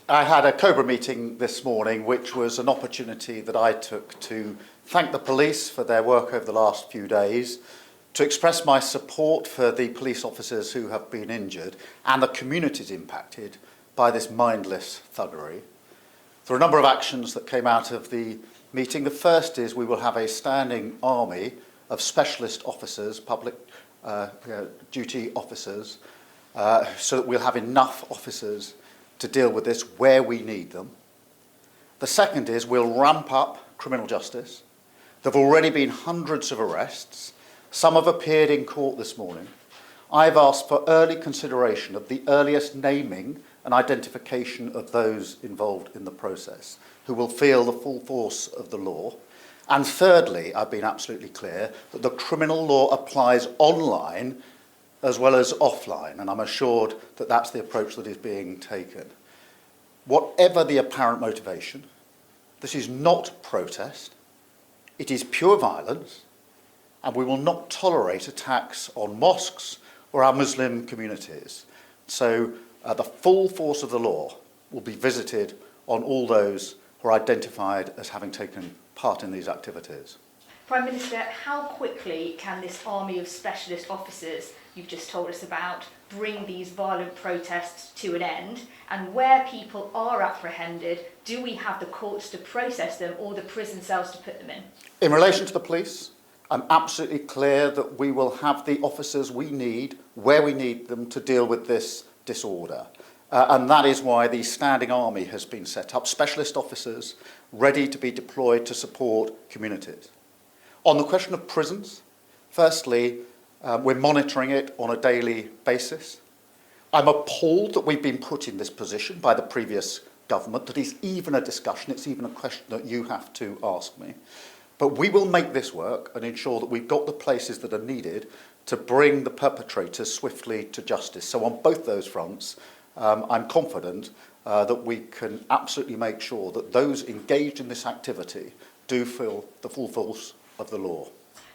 I had a Cobra meeting this morning, which was an opportunity that I took to thank the police for their work over the last few days, to express my support for the police officers who have been injured and the communities impacted by this mindless thuggery. There are a number of actions that came out of the meeting. The first is we will have a standing army of specialist officers, public duty officers, so that we'll have enough officers to deal with this where we need them. The second is we'll ramp up criminal justice. There have already been hundreds of arrests. Some have appeared in court this morning. I've asked for early consideration of the earliest naming and identification of those involved in the process, who will feel the full force of the law. And thirdly, I've been absolutely clear that the criminal law applies online as well as offline, and I'm assured that that's the approach that is being taken. Whatever the apparent motivation, this is not protest, it is pure violence, and we will not tolerate attacks on mosques or our Muslim communities. So the full force of the law will be visited on all those who are identified as having taken part in these activities. Prime Minister, how quickly can this army of specialist officers you've just told us about bring these violent protests to an end? And where people are apprehended, do we have the courts to process them or the prison cells to put them in? In relation to the police, I'm absolutely clear that we will have the officers we need, where we need them, to deal with this disorder. And that is why the standing army has been set up, specialist officers ready to be deployed to support communities. On the question of prisons, firstly, we're monitoring it on a daily basis. I'm appalled that we've been put in this position by the previous government, that is even a discussion, it's even a question that you have to ask me. But we will make this work and ensure that we've got the places that are needed to bring the perpetrators swiftly to justice. So on both those fronts, I'm confident that we can absolutely make sure that those engaged in this activity do feel the full force of the law.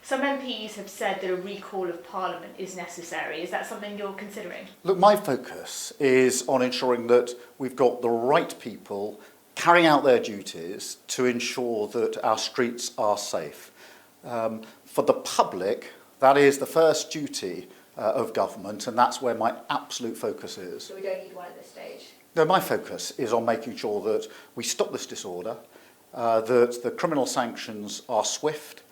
Some MPs have said that a recall of Parliament is necessary. Is that something you're considering? Look, my focus is on ensuring that we've got the right people carrying out their duties to ensure that our streets are safe. For the public, that is the first duty of government, and that's where my absolute focus is. So we don't need one at this stage? No, my focus is on making sure that we stop this disorder, that the criminal sanctions are swift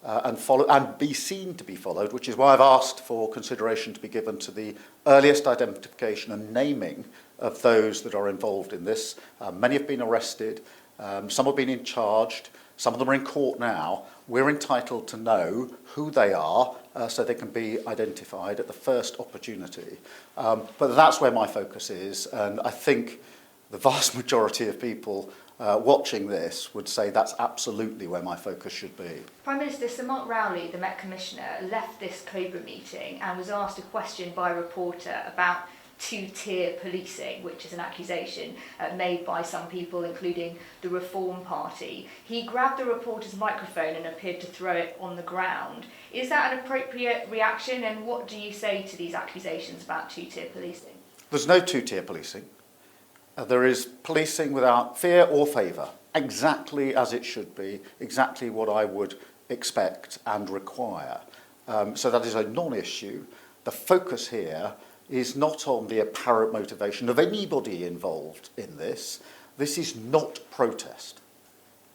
and be seen to be followed, which is why I've asked for consideration to be given to the earliest identification and naming of those that are involved in this. Many have been arrested, some have been charged, some of them are in court now. We're entitled to know who they are so they can be identified at the first opportunity. But that's where my focus is, and I think the vast majority of people watching this would say that's absolutely where my focus should be. Prime Minister, Sir Mark Rowley, the Met Commissioner, left this Cobra meeting and was asked a question by a reporter about two-tier policing, which is an accusation made by some people, including the Reform Party. He grabbed the reporter's microphone and appeared to throw it on the ground. Is that an appropriate reaction, and what do you say to these accusations about two-tier policing? There's no two-tier policing. There is policing without fear or favour, exactly as it should be, exactly what I would expect and require. So that is a non-issue. The focus here is not on the apparent motivation of anybody involved in this. This is not protest.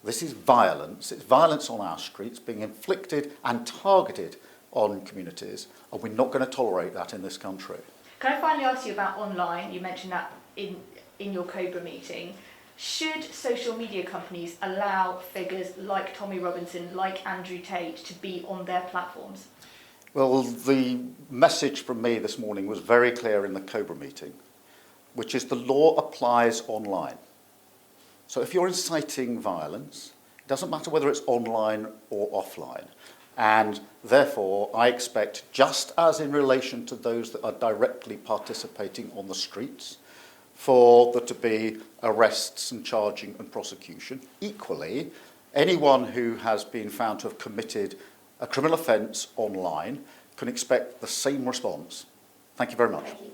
This is violence. It's violence on our streets being inflicted and targeted on communities, and we're not going to tolerate that in this country. Can I finally ask you about online? You mentioned that in your Cobra meeting. Should social media companies allow figures like Tommy Robinson, like Andrew Tate, to be on their platforms? Well, the message from me this morning was very clear in the Cobra meeting, which is the law applies online. So if you're inciting violence, it doesn't matter whether it's online or offline. And therefore, I expect, just as in relation to those that are directly participating on the streets, for there to be arrests and charging and prosecution. Equally, anyone who has been found to have committed a criminal offence online can expect the same response. Thank you very much. Thank you.